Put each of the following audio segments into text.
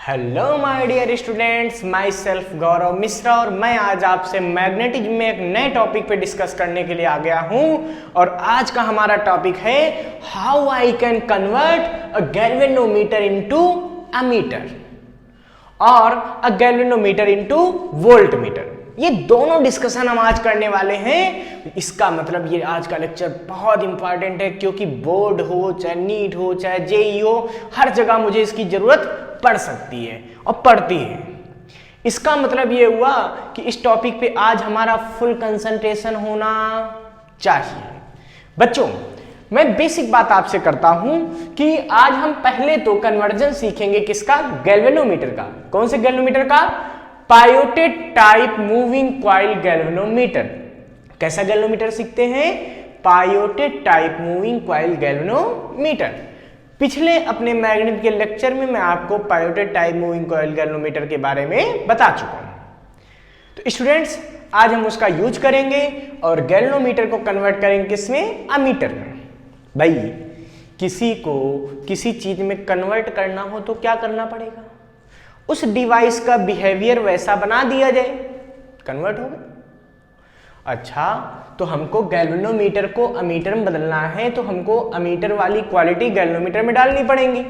Hello my dear students, myself Gaurav Mishra और मैं आज आपसे मैग्नेटिज्म में एक नए टॉपिक पे डिस्कस करने के लिए आ गया हूं। और आज का हमारा टॉपिक है how I can convert a galvanometer into a meter और a galvanometer into voltmeter. ये दोनों डिस्कशन हम आज करने वाले हैं। इसका मतलब ये आज का लेक्चर बहुत इंपॉर्टेंट है, क्योंकि बोर्ड हो चाहे नीट हो चाहे जेईई हो, हर जगह मुझे इसकी जरूरत पड़ सकती है और पड़ती है। इसका मतलब ये हुआ कि इस टॉपिक पे आज हमारा फुल कंसंट्रेशन होना चाहिए। बच्चों, मैं बेसिक बात आपसे करता हूं कि आज हम पहले तो कन्वर्जन सीखेंगे किसका? गैल्वेनोमीटर का। कौन से गैल्वेनोमीटर का? पायोटेट टाइप मूविंग कॉइल गैल्वेनोमीटर। कैसा गैल्वेनोमीटर सीखते हैं? पायोटेट टाइप मूविंग कॉइल गैल्वेनोमीटर। पिछले अपने मैग्नेट के लेक्चर में मैं आपको पायोटेट टाइप मूविंग कॉइल गैल्वेनोमीटर के बारे में बता चुका हूं। तो स्टूडेंट्स, आज हम उसका यूज करेंगे और गैल्वेनोमीटर को कन्वर्ट करेंगे किसमें? अमीटर में। भाई, किसी को किसी चीज में कन्वर्ट करना हो तो क्या करना पड़ेगा? उस डिवाइस का बिहेवियर वैसा बना दिया जाए, कन्वर्ट हो गया। अच्छा, तो हमको गैल्वेनोमीटर को अमीटर में बदलना है, तो हमको अमीटर वाली क्वालिटी गैल्वेनोमीटर में डालनी पड़ेगी।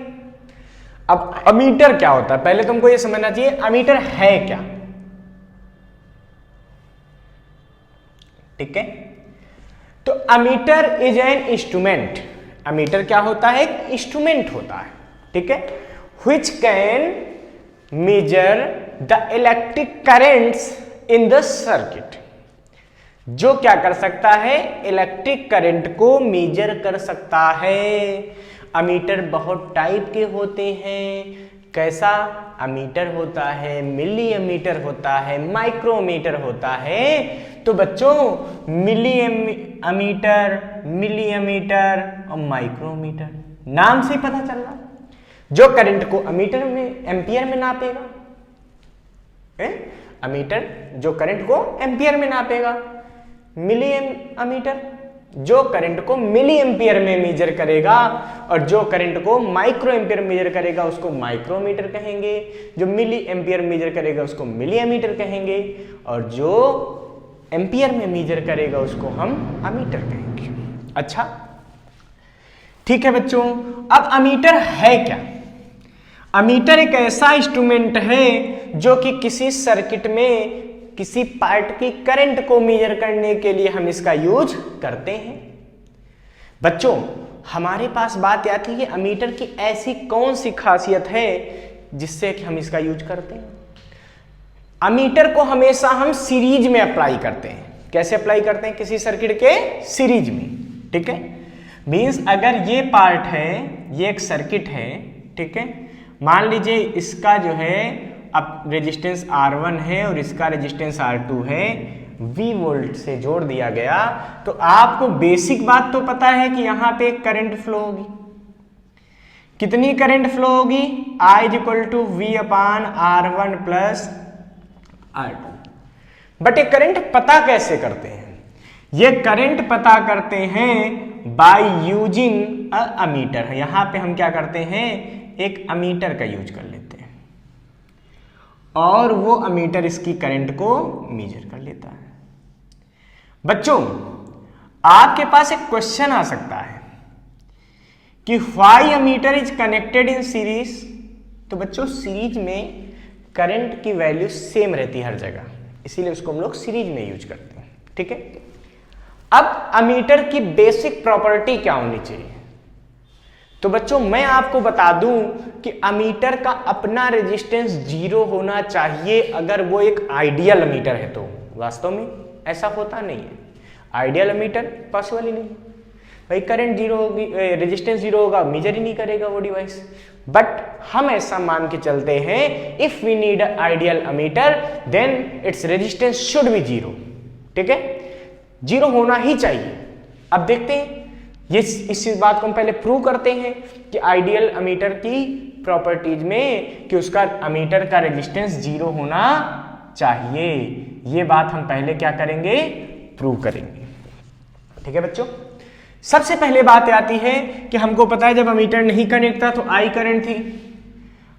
अब अमीटर क्या होता है, पहले तुमको ये समझना चाहिए अमीटर है क्या। ठीक है, तो ammeter is an instrument. Ammeter क्या होता है? एक इंस्ट्रूमेंट होता है। ठीक है, which can measure the electric currents in the circuit. जो क्या कर सकता है? इलेक्ट्रिक करंट को मेजर कर सकता है। अमीटर बहुत टाइप के होते हैं। कैसा अमीटर होता है? मिली अमीटर होता है, माइक्रोमीटर होता है। तो बच्चों, मिली अमीटर और माइक्रोमीटर नाम से ही पता चल रहा, जो करंट को अमीटर में एम्पियर में नापेगा। अमीटर जो करंट को एम्पियर में नापेगा, मिली अमीटर जो करंट को मिली एम्पियर में मेजर करेगा, और जो करंट को माइक्रो एम्पियर मेजर करेगा उसको माइक्रोमीटर कहेंगे। जो मिली एम्पियर मेजर करेगा उसको मिली अमीटर कहेंगे, और जो एम्पियर में मेजर करेगा उसको हम अमीटर कहेंगे। अच्छा, ठीक है बच्चों, अब अमीटर है क्या? अमीटर एक ऐसा इंस्ट्रूमेंट है जो कि किसी सर्किट में किसी पार्ट की करंट को मेजर करने के लिए हम इसका यूज करते हैं। बच्चों, हमारे पास बात आती है कि अमीटर की ऐसी कौन सी खासियत है जिससे कि हम इसका यूज करते हैं। अमीटर को हमेशा हम सीरीज में अप्लाई करते हैं। कैसे अप्लाई करते हैं? किसी सर्किट के सीरीज में। ठीक है, मींस अगर ये पार्ट है, ये एक सर्किट है, ठीक है, मान लीजिए इसका जो है अब रेजिस्टेंस R1 है और इसका रेजिस्टेंस R2 है, V वोल्ट से जोड़ दिया गया, तो आपको बेसिक बात तो पता है कि यहां पे करंट फ्लो होगी। कितनी करंट फ्लो होगी? I = V/R1 + R2। बट ये करंट पता कैसे करते हैं? ये करंट पता करते हैं बाय यूजिंग अ अमीटर। यहां पे हम क्या करते हैं? एक अमीटर का यूज कर लेते हैं और वो अमीटर इसकी करंट को मेजर कर लेता है। बच्चों, आपके पास एक क्वेश्चन आ सकता है कि why ammeter is connected in series. तो बच्चों, सीरीज में करंट की वैल्यू सेम रहती है हर जगह, इसीलिए उसको हम लोग सीरीज में यूज करते हैं। ठीक है, अब अमीटर की बेसिक प्रॉपर्टी क्या होनी चाहिए? तो बच्चों, मैं आपको बता दूं कि अमीटर का अपना रेजिस्टेंस 0 होना चाहिए अगर वो एक आइडियल अमीटर है। तो वास्तव में ऐसा होता नहीं है। आइडियल अमीटर पॉसिबल ही नहीं। भाई करंट 0 होगी, रेजिस्टेंस 0 होगा, मेजर ही नहीं करेगा वो डिवाइस। बट हम ऐसा मान के चलते हैं, if we need ideal ammeter then its resistance should be 0। ठीक है, 0 होना ही चाहिए। अब देखते हैं ये इस बात को हम पहले प्रूव करते हैं कि आइडियल अमीटर की प्रॉपर्टीज में कि उसका अमीटर का रेजिस्टेंस 0 होना चाहिए। ये बात हम पहले क्या करेंगे? प्रूव करेंगे। ठीक है बच्चों, सबसे पहले बात आती है कि हमको पता है जब अमीटर नहीं कनेक्ट था तो आई करंट थी।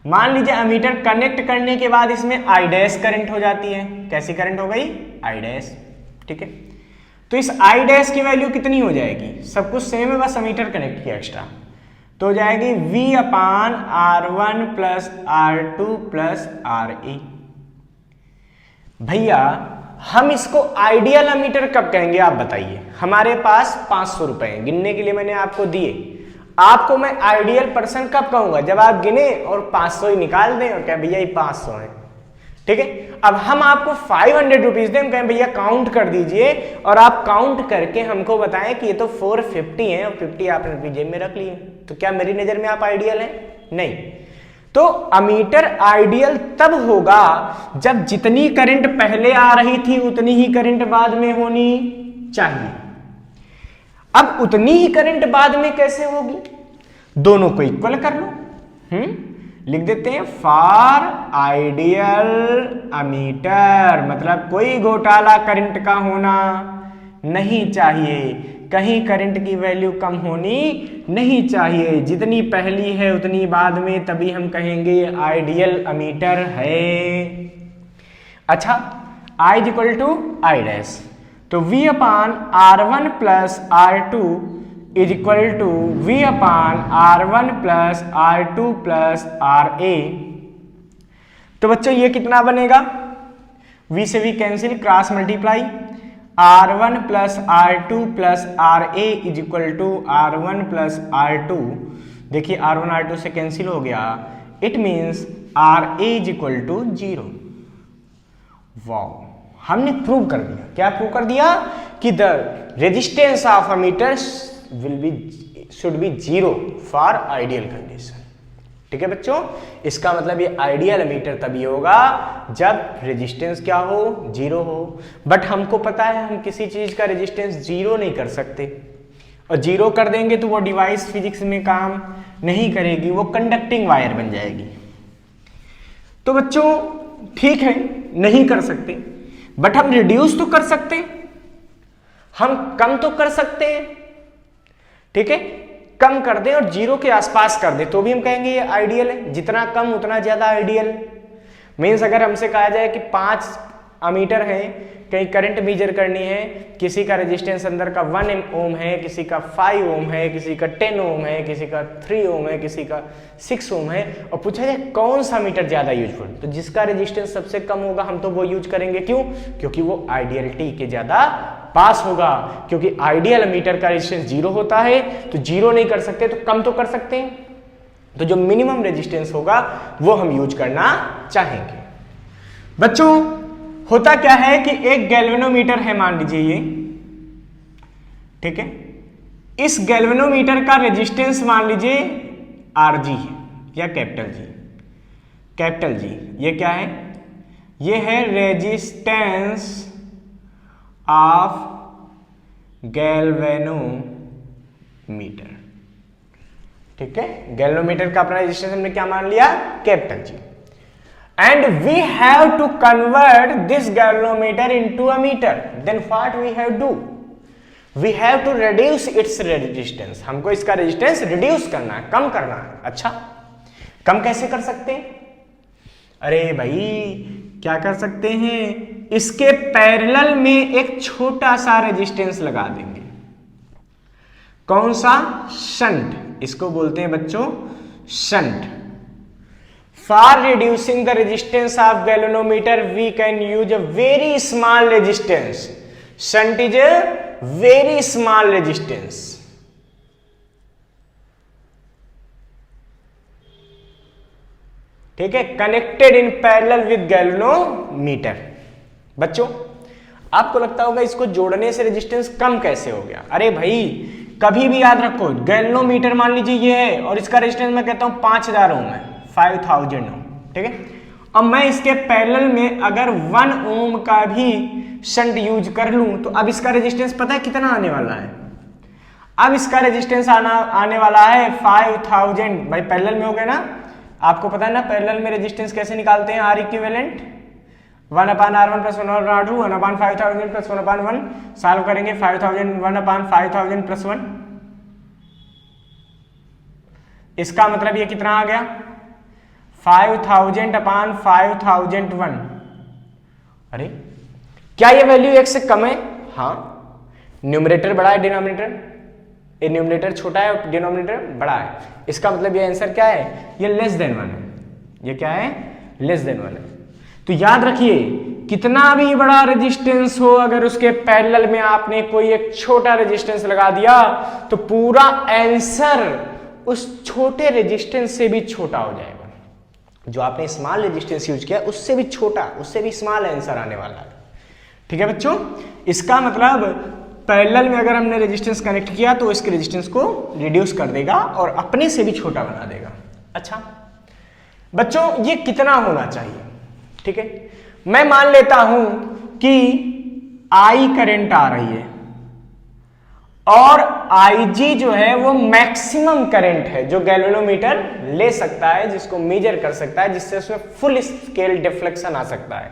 मान लीजिए अमीटर कनेक्ट करने के बाद इसमें आई डैश करंट हो जाती है। कैसी करंट हो गई? I dash. ठीक है, तो इस आई डैश की वैल्यू कितनी हो जाएगी? सब कुछ सेम है, बस अमीटर कनेक्ट किया एक्स्ट्रा, तो हो जाएगी V/R1 plus R2 plus RE। भैया हम इसको आइडियल अमीटर कब कहेंगे आप बताइए? हमारे पास 500 रुपए हैं, गिनने के लिए मैंने आपको दिए, आपको मैं आइडियल पर्सन कब कहूंगा? जब आप गिने और 500 ही निकाल दें और कहें भैया ये 500 है। ठीक है, अब हम आपको 500 रुपीज दें, कहें भैया काउंट कर दीजिए, और आप काउंट करके हमको बताएं कि ये तो 450 है और 50 आपने अपनी जेब में रख लिए, तो क्या मेरी नजर में आप आइडियल हैं? नहीं। तो अमीटर आइडियल तब होगा जब जितनी करंट पहले आ रही थी उतनी ही करंट बाद में होनी चाहिए। अब उतनी ही करंट बाद में कैसे होगी? दोनों को इक्वल कर लो। लिख देते हैं फॉर आइडियल अमीटर, मतलब कोई घोटाला करंट का होना नहीं चाहिए, कहीं करंट की वैल्यू कम होनी नहीं चाहिए, जितनी पहली है उतनी बाद में, तभी हम कहेंगे आइडियल अमीटर है। अच्छा, I is equal to I dash, तो V/R1 plus R2 is equal to V/R1 plus R2 plus RA। तो बच्चों ये कितना बनेगा? V से V cancel, cross multiply, R1 plus R2 plus RA is equal to R1 plus R2। देखिए R1 R2 से cancel हो गया, it means RA is equal to 0। Wow, हमने प्रूव कर दिया। क्या प्रूव कर दिया? कि the resistance of ammeter should be 0 for ideal condition. ठीक है बच्चों, इसका मतलब ये आइडियल अमीटर तभी होगा जब रेजिस्टेंस क्या हो? 0 हो। बट हमको पता है हम किसी चीज का रेजिस्टेंस 0 नहीं कर सकते, और 0 कर देंगे तो वो डिवाइस फिजिक्स में काम नहीं करेगी, वो कंडक्टिंग वायर बन जाएगी। तो बच्चों ठीक है, नहीं कर सकते, बट हम रिड्यूस तो कर सकते, हम कम तो कर सकते हैं। ठीक है, कम कर दें और 0 के आसपास कर दें तो भी हम कहेंगे ये आइडियल है। जितना कम उतना ज्यादा आइडियल। मीन्स अगर हमसे कहा जाए कि 5 अमीटर हैं, कहीं करंट मेजर करनी है, किसी का रेजिस्टेंस अंदर का 1 ओम है, किसी का 5 ओम है, किसी का 10 ओम है, किसी का 3 ओम है, किसी का 6 ओम है, और पूछा जाए कौन सा मीटर ज्यादा यूजफुल, तो जिसका रेजिस्टेंस सबसे कम होगा हम तो वो यूज करेंगे। क्यों? क्योंकि वो आइडियलिटी के ज्यादा पास होगा। क्योंकि आइडियल मीटर का रेजिस्टेंस 0 होता है, तो 0 नहीं कर सकते तो कम तो कर सकते हैं, तो जो मिनिमम रेजिस्टेंस होगा वो हम यूज करना चाहेंगे। बच्चों होता क्या है कि एक गैल्वेनोमीटर है, मान लीजिए ये, ठीक है, इस गैल्वेनोमीटर का रेजिस्टेंस मान लीजिए Rg है या कैपिटल G। कैपिटल G ये क्या है? ये है रेजिस्टेंस ऑफ गैल्वेनोमीटर। ठीक है, गैल्वेनोमीटर का अपना रेजिस्टेंस हमने क्या मान लिया? Capital G। And we have to convert this galvanometer into a meter. Then what we have to do? We have to reduce its resistance. हमको इसका रेजिस्टेंस रिड्यूस करना है, कम करना है। अच्छा, कम कैसे कर सकते हैं? अरे भाई क्या कर सकते हैं, इसके पैरेलल में एक छोटा सा रेजिस्टेंस लगा देंगे। कौन सा? शंट, इसको बोलते हैं बच्चों shunt. For reducing the resistance of galvanometer, we can use a very small resistance. Shunt is a very small resistance. ठीक है, connected in parallel with galvanometer. बच्चों आपको लगता होगा इसको जोड़ने से रेजिस्टेंस कम कैसे हो गया? अरे भाई कभी भी याद रखो, गैल्वेनोमीटर मान लीजिए ये है और इसका रेजिस्टेंस मैं कहता हूं 5000 ओम है, 5000 ओम। ठीक है, अब मैं इसके पैरेलल में अगर 1 ओम का भी शंट यूज कर लूं तो अब इसका रेजिस्टेंस पता है कितना आने वाला है? अब इसका रेजिस्टेंस आने वाला है 5000। भाई पैरेलल में हो गया ना, आपको पता है ना पैरेलल में रेजिस्टेंस कैसे निकालते हैं? R equivalent 1/R1 plus 1/R2 1/5000 plus 1/1। Solve करेंगे 5000 1/5000 प्लस 1। इसका मतलब ये कितना आ गया? 5000 अपान 5001। अरे क्या ये वैल्यू एक से कम है? हाँ, न्यूमरेटर बड़ा है डिनोमिनेटर, ये न्यूमरेटर छोटा है और डिनोमिनेटर बड़ा है, इसका मतलब ये आंसर क्या है? ये लेस देन 1 है। ये क्या है? लेस देन 1 है। तो याद रखिए, कितना भी बड़ा रेजिस्टेंस हो, अगर उसके पैरेलल में आपने कोई एक छोटा रेजिस्टेंस लगा दिया तो पूरा आंसर उस छोटे रेजिस्टेंस से भी छोटा हो जाएगा। जो आपने स्मॉल रेजिस्टेंस यूज किया उससे भी छोटा, उससे भी स्मॉल आंसर आने वाला है। ठीक है बच्चों, इसका मतलब पैरेलल में अगर हमने रेजिस्टेंस कनेक्ट किया तो इसके रेजिस्टेंस को रिड्यूस कर देगा और अपने से भी छोटा बना देगा। अच्छा बच्चों, ये कितना होना चाहिए? ठीक है, मैं मान लेता हूं कि आई करंट आ रही है और IG जो है वो मैक्सिमम करंट है जो गैल्वेनोमीटर ले सकता है, जिसको मेजर कर सकता है, जिससे उसमें फुल स्केल डिफ्लेक्शन आ सकता है।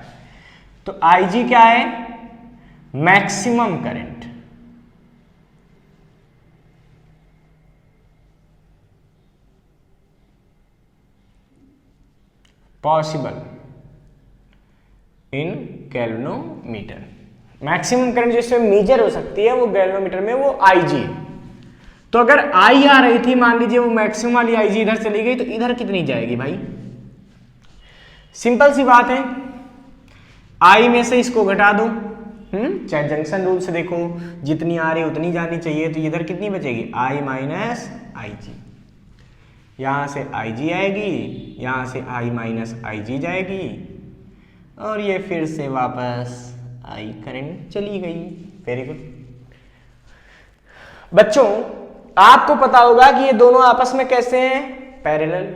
तो IG क्या है? Maximum current. Possible in galvanometer. Maximum current जिसमें मेजर हो सकती है वो गैल्वेनोमीटर में वो IG। तो अगर I आ रही थी, मान लीजिए वो मैक्सिमम वाली IG इधर चली गई, तो इधर कितनी जाएगी भाई? सिंपल सी बात है, I में से इसको घटा दो, चाहे जंक्शन रूल से देखो, जितनी आ रही उतनी जानी चाहिए, तो इधर कितनी बचेगी? I minus IG। यहां से IG आएगी, यहां से I माइनस IG जाएगी और ये फिर से वापस I करंट चली गई। वेरी गुड बच्चों, आपको पता होगा कि ये दोनों आपस में कैसे हैं? पैरेलल।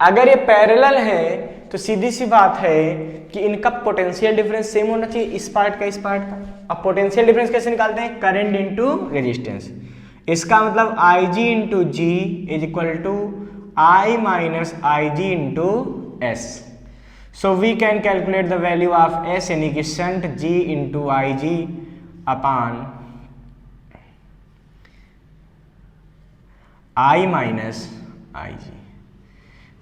अगर ये पैरेलल है तो सीधी सी बात है कि इनका पोटेंशियल डिफरेंस सेम होना चाहिए, इस पार्ट का इस पार्ट का। अब पोटेंशियल डिफरेंस कैसे निकालते हैं? Current into resistance. इसका मतलब IG into G is equal to I minus IG into S। So we can calculate the value of S यानी कि shunt G into IG upon I minus IG.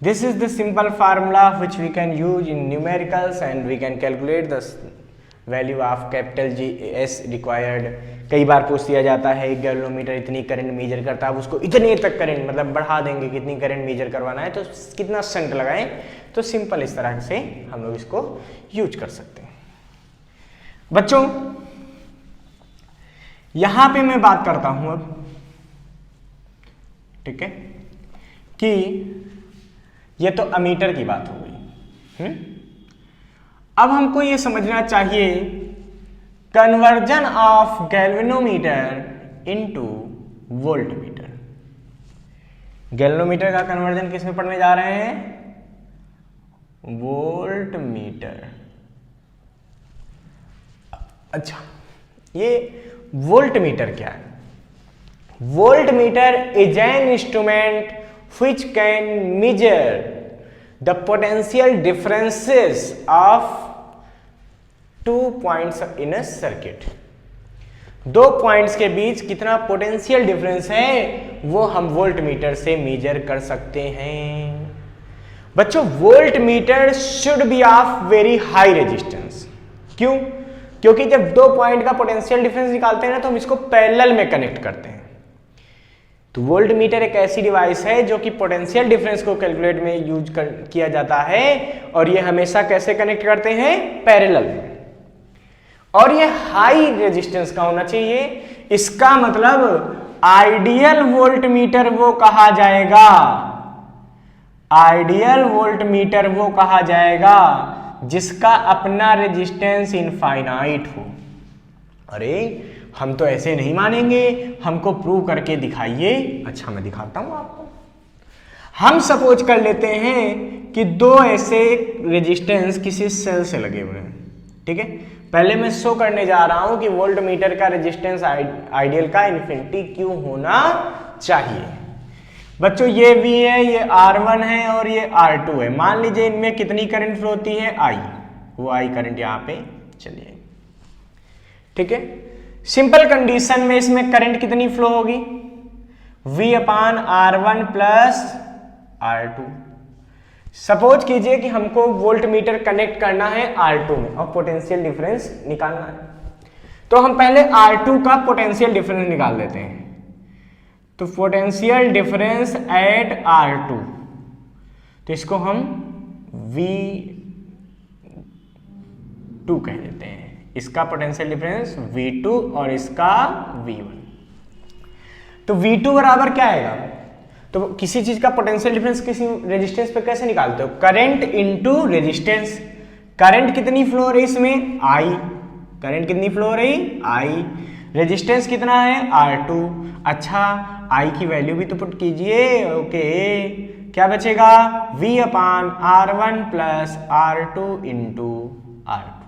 This is the simple formula which we can use in numericals and we can calculate the value of capital G S required. कई बार पूछ दिया जाता है galvanometer इतनी current measure करता है, अब उसको इतने तक करंट मतलब बढ़ा देंगे, कितनी करंट मेजर करवाना है तो कितना शंट लगाएं। तो सिंपल इस तरह से हम लोग इसको यूज कर सकते हैं। बच्चों यहां पे मैं बात करता हूं अब, ठीक है, कि ये तो अमीटर की बात हो गई। अब हमको ये समझना चाहिए conversion of galvanometer into voltmeter. Galvanometer का कन्वर्जन किस में पढ़ने जा रहे हैं? वोल्टमीटर। अच्छा, ये वोल्टमीटर क्या है? Voltmeter is an instrument which can measure the potential differences of 2 points in a circuit। दो पॉइंट्स के बीच कितना पोटेंशियल डिफरेंस है वो हम वोल्टमीटर से मेजर कर सकते हैं। बच्चों voltmeter should be of very high resistance. क्यों? क्योंकि जब दो पॉइंट का पोटेंशियल डिफरेंस निकालते हैं ना तो हम इसको पैरेलल में कनेक्ट करते हैं। तो वोल्टमीटर एक ऐसी डिवाइस है जो कि पोटेंशियल डिफरेंस को कैलकुलेट में यूज किया जाता है और ये हमेशा कैसे कनेक्ट करते हैं? पैरेलल में। और ये हाई रेजिस्टेंस का होना चाहिए। इसका मतलब आइडियल वोल्टमीटर वो कहा जाएगा, आइडियल वोल्टमीटर वो कहा जाएगा जिसका अपना रेजिस्टेंस इनफाइनाइट हो। अरे हम तो ऐसे नहीं मानेंगे, हमको प्रूव करके दिखाइए। अच्छा मैं दिखाता हूं आपको। हम सपोज कर लेते हैं कि दो ऐसे रेजिस्टेंस किसी सेल से लगे हुए हैं, ठीक है। पहले मैं शो करने जा रहा हूं कि वोल्टमीटर का रेजिस्टेंस आइडियल का इन्फिनिटी क्यों होना चाहिए। बच्चों ये V है, ये R1 है और ये R2 है। मान लीजिए इनमें कितनी करंट फ्लो होती है? I। वो I करंट यहां पे चलिए, ठीक है। सिंपल कंडीशन में इसमें करंट कितनी फ्लो होगी? V/R1 plus R2। सपोज कीजिए कि हमको वोल्ट मीटर कनेक्ट करना है R2 में और पोटेंशियल डिफरेंस निकालना है, तो हम पहले R2 का पोटेंशियल डिफरेंस निकाल देते हैं। तो पोटेंशियल डिफरेंस एट R2, तो इसको हम V2 कह देते हैं। इसका पोटेंशियल डिफरेंस V2 और इसका V1। तो V2 बराबर क्या आएगा? तो किसी चीज का पोटेंशियल डिफरेंस किसी रेजिस्टेंस पे कैसे निकालते हो? Current into resistance. करंट कितनी फ्लो हो रही इसमें? I। करंट कितनी फ्लो हो रही? I। रेजिस्टेंस कितना है? R2। अच्छा, I की वैल्यू भी तो पुट कीजिए। ओके, क्या बचेगा? V upon R1 plus R2 into R2।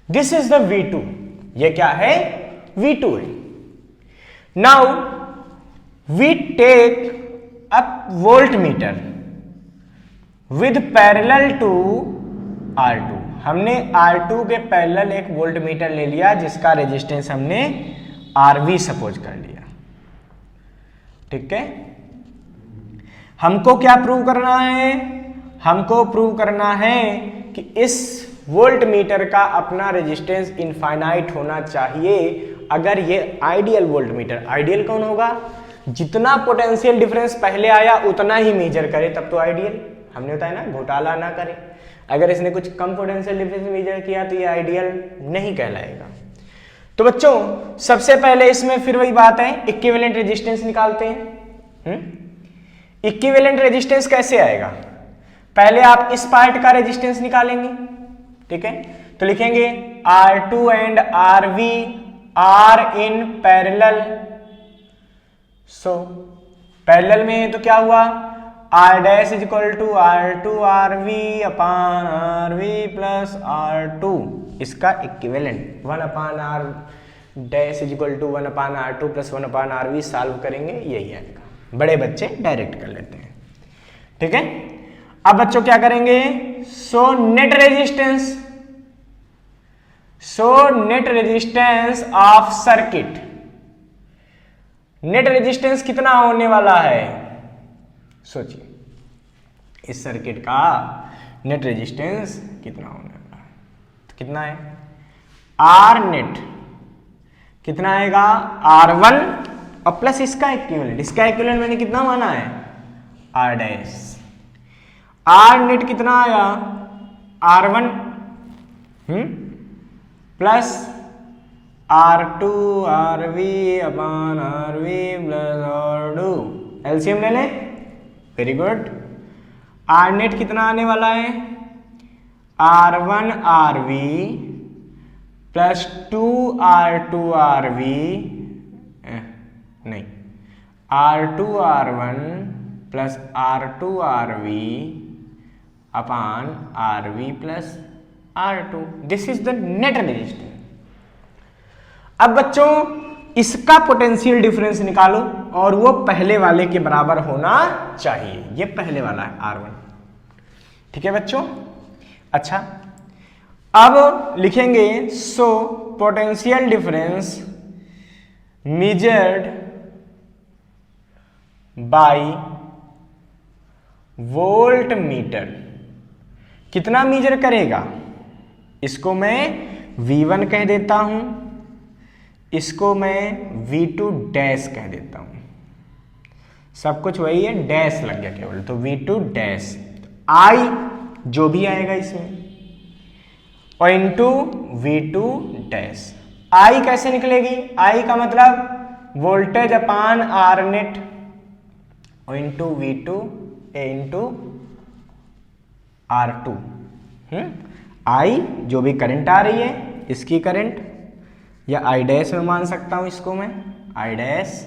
This is the V2। ये क्या है? V2 है। Now we take a voltmeter with parallel to R2। हमने R2 के पैरेलल एक वोल्ट मीटर ले लिया जिसका रेजिस्टेंस हमने RV सपोज कर लिया। ठीक है, हमको क्या प्रूव करना है? हमको प्रूव करना है कि इस वोल्ट मीटर का अपना रेजिस्टेंस इनफाइनाइट होना चाहिए। अगर ये आइडियल वोल्ट मीटर, आइडियल कौन होगा? जितना पोटेंशियल डिफरेंस पहले आया उतना ही मेजर करे, तब तो आइडियल। हमने बताया ना, घोटाला ना करे। अगर इसने कुछ कम पोटेंशियल डिफरेंस मेजर किया तो ये आइडियल नहीं कहलाएगा। तो बच्चों सबसे पहले इसमें फिर वही बात है, इक्विवेलेंट रेजिस्टेंस निकालते हैं। इक्विवेलेंट रेजिस्टेंस कैसे आएगा? पहले आप इस पार्ट का रेजिस्टेंस निकालेंगे। ठीक है, तो लिखेंगे R2 and RV are in parallel. So parallel में तो क्या हुआ? R dash is equal to R2 RV upon RV plus R2, इसका equivalent 1 upon R dash is equal to 1 upon R2 plus 1 upon RV। Solve करेंगे, यही आएगा। बड़े बच्चे डायरेक्ट कर लेते हैं। ठीक है, अब बच्चों क्या करेंगे? So net resistance, net resistance of circuit. Net resistance कितना होने वाला है? सोचिए, इस सर्किट का नेट रेजिस्टेंस कितना होने वाला है? तो कितना है? R नेट कितना आएगा? R1 और प्लस इसका इक्विवेलेंट। इसका इक्विवेलेंट मैंने कितना माना है? R dash. R नेट कितना आया? R1 plus R2 RV upon RV plus R2। LCM ले लें, वेरी गुड। R नेट कितना आने वाला है? R1 RV plus 2 R2 RV, नहीं, R2 R1 plus R2 RV upon RV plus R2। This is the net resistance. अब बच्चों इसका पोटेंशियल डिफरेंस निकालो और वो पहले वाले के बराबर होना चाहिए। ये पहले वाला है R1। ठीक है बच्चों, अच्छा अब लिखेंगे so potential difference measured by volt meter. कितना मेजर करेगा? इसको मैं V1 कह देता हूं, इसको मैं V2 डैश कह देता हूं। सब कुछ वही है, डैश लग गया केवल, तो V2 डैश। I जो भी आएगा इसमें और इंटू V2 डैश। I कैसे निकलेगी? I का मतलब वोल्टेज अपान R नेट और into V2 into R2। I जो भी करंट आ रही है, इसकी करंट, या I डैश में मान सकता हूं इसको मैं, I डैश।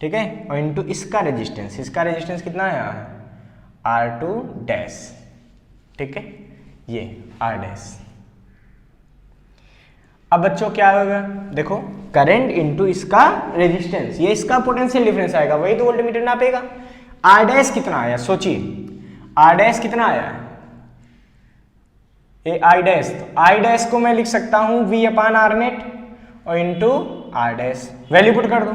ठीक है, और इंटू इसका रेजिस्टेंस। इसका रेजिस्टेंस कितना है? R2 dash. ठीक है, ये R डैश। अब बच्चों क्या होगा? देखो, करंट इंटू इसका रेजिस्टेंस, ये इसका पोटेंशियल डिफरेंस आएगा, वही तो वोल्टमीटर नापेगा। R डैश कितना आया? सोचिए, R डैश कितना आया? ये I डैश, तो I डैश को मैं लिख सकता हूं V अपान R नेट और into R dash. Value put कर दो।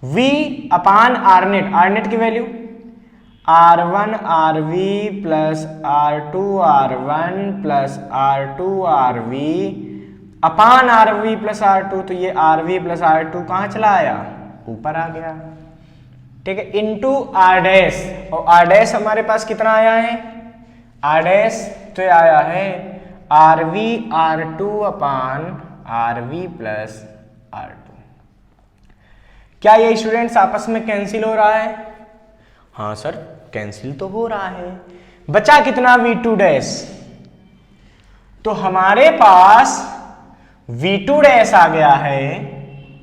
V अपान R नेट, R नेट की value R1 RV plus R2 R1 plus R2 RV upon RV plus R2, तो ये RV प्लस R2 कहाँ चला आया, ऊपर आ गया, ठीक है, इंटू R डैश, और R डैश हमारे पास कितना आया है, R डैश तो आया है RV R2 अपान RV प्लस R2। क्या ये स्टूडेंट्स आपस में कैंसिल हो रहा है, हाँ सर कैंसिल तो हो रहा है। बचा कितना V2 डैश, तो हमारे पास V2 डैश आ गया है,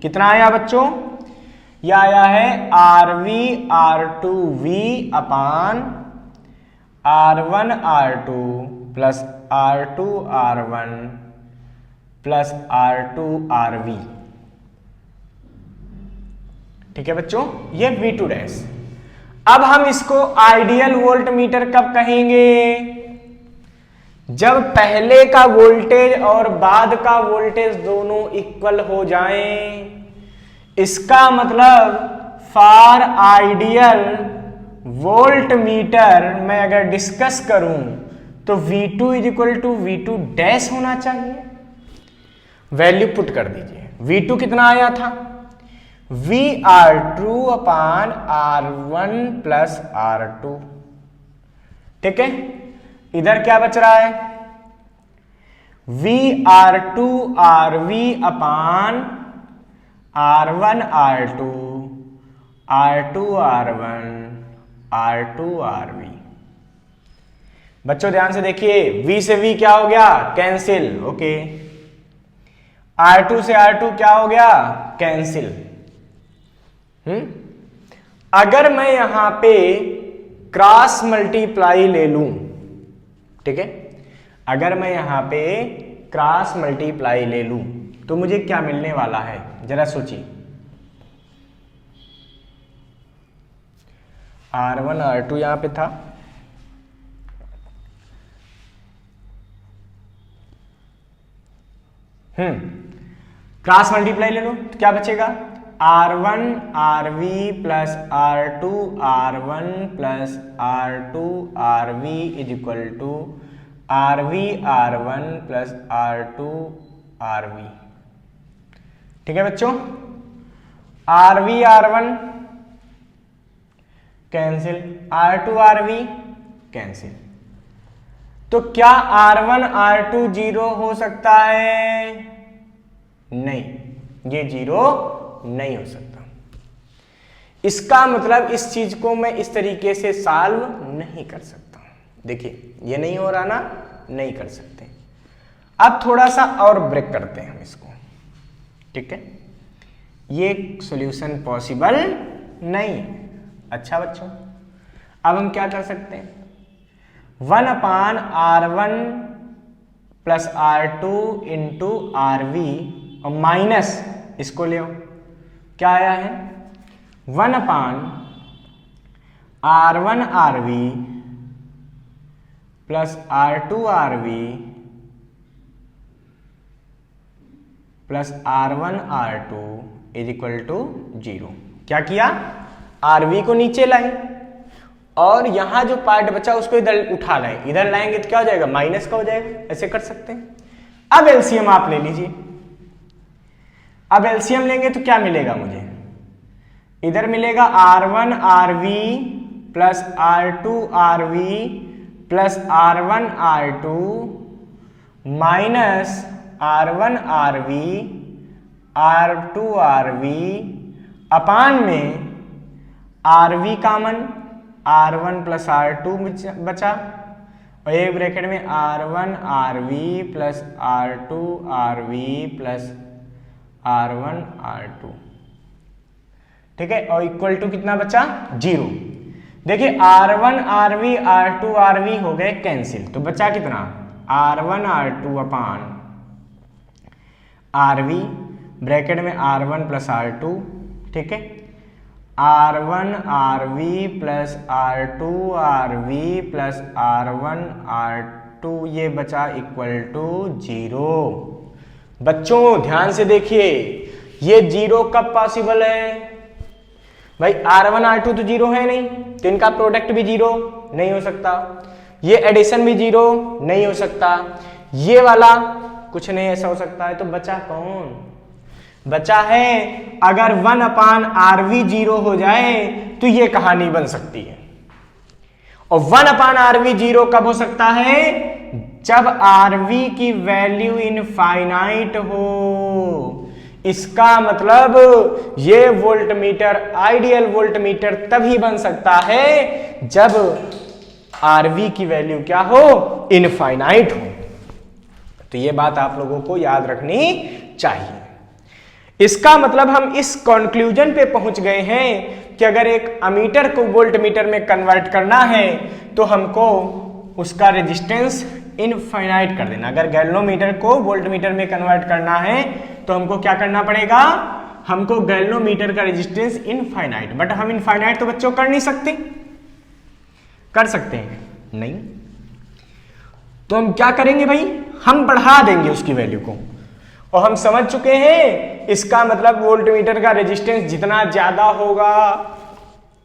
कितना आया बच्चों, यह आया है RV R2V अपान R1 R2 plus R2 R1 plus R2 RV, ठीक है बच्चों, ये V2 डैश। अब हम इसको आइडियल वोल्ट मीटर कब कहेंगे, जब पहले का वोल्टेज और बाद का वोल्टेज दोनों इक्वल हो जाएं। इसका मतलब फॉर आइडियल वोल्ट मीटर मैं अगर डिस्कस करूं तो V2 is equal to V2 dash होना चाहिए। वैल्यू पुट कर दीजिए, V2 कितना आया था, VR2 अपान R1 प्लस R2, ठीक है। इधर क्या बच रहा है, VR2 RV अपान R1 R2 R2 R1 R2 RV। बच्चों ध्यान से देखिए, V से V क्या हो गया, कैंसिल, ओके। R2 से R2 क्या हो गया, कैंसिल। अगर मैं यहां पे क्रॉस मल्टीप्लाई ले लूं, ठीक है, अगर मैं यहां पे क्रॉस मल्टीप्लाई ले लूं तो मुझे क्या मिलने वाला है, जरा सोचिए। R1 R2 यहां पे था, क्रॉस मल्टीप्लाई ले लो तो क्या बचेगा, R1 RV plus R2 R1 plus R2 RV is equal to RV R1 plus R2 RV, ठीक है बच्चों। RV R1 cancel, R2 RV cancel, तो क्या R1 R2 जीरो हो सकता है, नहीं, ये जीरो नहीं हो सकता। इसका मतलब इस चीज को मैं इस तरीके से सॉल्व नहीं कर सकता। देखिए ये नहीं हो रहा ना, नहीं कर सकते। अब थोड़ा सा और ब्रेक करते हैं हम इसको, ठीक है, ये सॉल्यूशन पॉसिबल नहीं। अच्छा बच्चों, अब हम क्या कर सकते हैं, 1 upon R1 plus R2 into RV और माइनस इसको ले आओ, क्या आया है, 1 upon R1 RV plus R2 RV plus R1 R2 is equal to 0। क्या किया, RV को नीचे लाए और यहां जो पार्ट बचा उसको इधर उठा लाए, इधर लाएंगे तो क्या हो जाएगा, माइनस का हो जाएगा, ऐसे कर सकते हैं। अब एलसीएम आप ले लीजिए, अब एलसीएम लेंगे तो क्या मिलेगा मुझे, इधर मिलेगा R1 RV plus R2 RV plus R1 R2 minus R1 RV R2 RV अपान में RV common, R1 plus R2 बचा और एक ब्रैकेट में R1 RV plus R2 RV plus R1 R2, ठीक है, और इक्वल टू कितना बचा, 0। देखिए R1 RV R2 RV हो गए कैंसिल, तो बचा कितना, R1 R2 अपान RV ब्रैकेट में R1 प्लस R2, ठीक है, R1 RV plus R2 RV plus R1 R2 ये बचा इक्वल टू 0। बच्चों ध्यान से देखिए, ये 0 कब पॉसिबल है, भाई R1 R2 तो जीरो है नहीं, तो इनका प्रोडक्ट भी जीरो नहीं हो सकता, ये एडिशन भी जीरो नहीं हो सकता, ये वाला कुछ नहीं ऐसा हो सकता है। तो बचा कौन? बचा है अगर 1/RV जीरो हो जाए तो ये कहानी बन सकती है। और 1/RV जीरो कब हो सकता है? जब RV की वैल्यू इनफाइनाइट हो। इसका मतलब ये वोल्टमीटर आइडियल वोल्टमीटर तभी बन सकता है जब RV की वैल्यू क्या हो? इनफाइनाइट हो। तो ये बात आप लोगों को याद रखनी चाहिए। इसका मतलब हम इस कंक्लूजन पे पहुंच गए हैं कि अगर एक अमीटर को वोल्टमीटर में कन्वर्ट करना है तो हमको उसका रेजिस्टेंस इनफाइनाइट कर देना। अगर गैल्वेनोमीटर को वोल्टमीटर में कन्वर्ट करना है तो हमको क्या करना पड़ेगा? हमको गैल्वेनोमीटर का रेजिस्टेंस इनफाइनाइट, बट हम इनफाइनाइट तो बच्चों कर नहीं सकते। कर सकते हैं? नहीं। तो हम क्या करेंगे भाई? हम बढ़ा देंगे उसकी वैल्यू को। और हम समझ चुके हैं इसका मतलब वोल्टमीटर का रेजिस्टेंस जितना ज्यादा होगा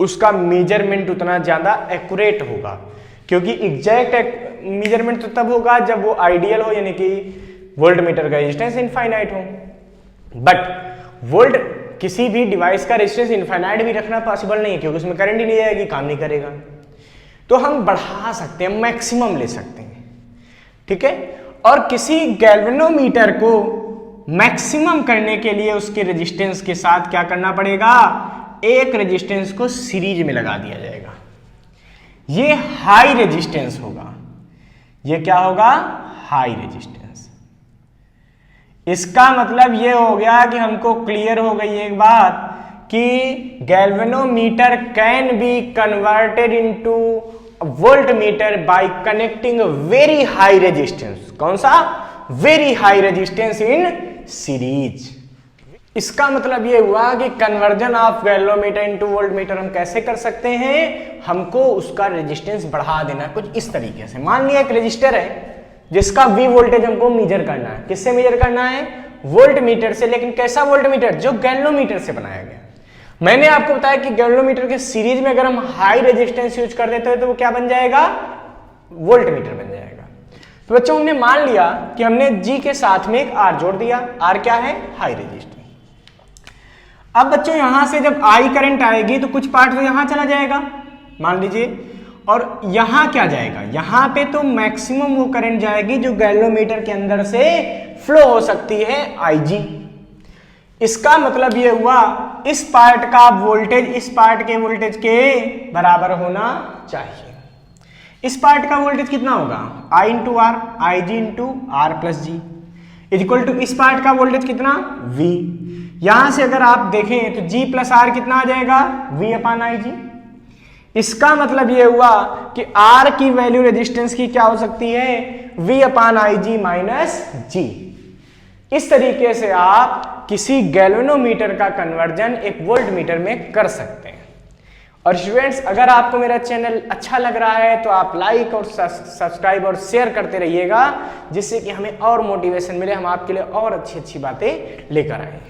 उसका मेजरमेंट उतना ज्यादा एक्यूरेट होगा, क्योंकि एग्जैक्ट मेजरमेंट तो तब होगा जब वो आइडियल हो, यानी कि वोल्टमीटर का रेजिस्टेंस इनफाइनाइट हो। बट किसी भी डिवाइस का रेजिस्टेंस इनफाइनाइट भी रखना पॉसिबल नहीं है, क्योंकि उसमें करंट ही नहीं जाएगी, काम नहीं करेगा। तो हम बढ़ा सकते हैं, मैक्सिमम ले सकते हैं, ठीक है। और किसी गैल्वेनोमीटर को मैक्सिमम करने के लिए उसके रेजिस्टेंस के साथ क्या करना पड़ेगा? एक रेजिस्टेंस को सीरीज में लगा दिया जाएगा। ये हाई रेजिस्टेंस होगा। ये क्या होगा? High resistance. इसका मतलब ये हो गया कि हमको क्लियर हो गई एक बात कि galvanometer can be converted into voltmeter bye connecting very high resistance. कौन सा? Very high resistance in series. इसका मतलब ये हुआ कि conversion of galvanometer into voltmeter हम कैसे कर सकते हैं? हमको उसका रेजिस्टेंस बढ़ा देना कुछ इस तरीके से। मान लिया एक रेजिस्टर है जिसका V वोल्टेज हमको मेजर करना है। किससे मेजर करना है? वोल्टमीटर से। लेकिन कैसा वोल्टमीटर? जो गैल्वेनोमीटर से बनाया गया। मैंने आपको बताया कि गैल्वेनोमीटर के सीरीज में अगर हम हाई रेजिस्टेंस यूज कर देते हैं तो वो क्या बन जाएगा? वोल्टमीटर बन जाएगा। तो बच्चों हमने मान लिया कि हमने G के साथ में एक R जोड़ दिया। R क्या है? High resistance. अब बच्चों यहां से जब I करंट आएगी तो कुछ पार्ट तो यहां चला जाएगा, मान लीजिए, और यहां क्या जाएगा? यहां पे तो मैक्सिमम वो करंट जाएगी जो गैल्वेनोमीटर के अंदर से फ्लो हो सकती है, IG। इसका मतलब ये हुआ इस पार्ट का वोल्टेज इस पार्ट के वोल्टेज के बराबर होना चाहिए। इस पार्ट का वोल्टेज कितना होगा? I into R, IG into R plus G equal to इस पार्ट का वोल्टेज कितना? V। यहां से अगर आप देखें तो G प्लस आर कितना आ जाएगा? V अपान IG। इसका मतलब ये हुआ कि R की वैल्यू रेजिस्टेंस की क्या हो सकती है? V अपान IG माइनस G। इस तरीके से आप किसी गैल्वेनोमीटर का कन्वर्जन एक वोल्टमीटर में कर सकते हैं। और स्टूडेंट्स, अगर आपको मेरा चैनल अच्छा लग रहा है तो आप लाइक और सब्सक्राइब और शेयर करते रहिएगा, जिससे कि हमें और मोटिवेशन मिले, हम आपके लिए और अच्छी अच्छी बातें लेकर आए।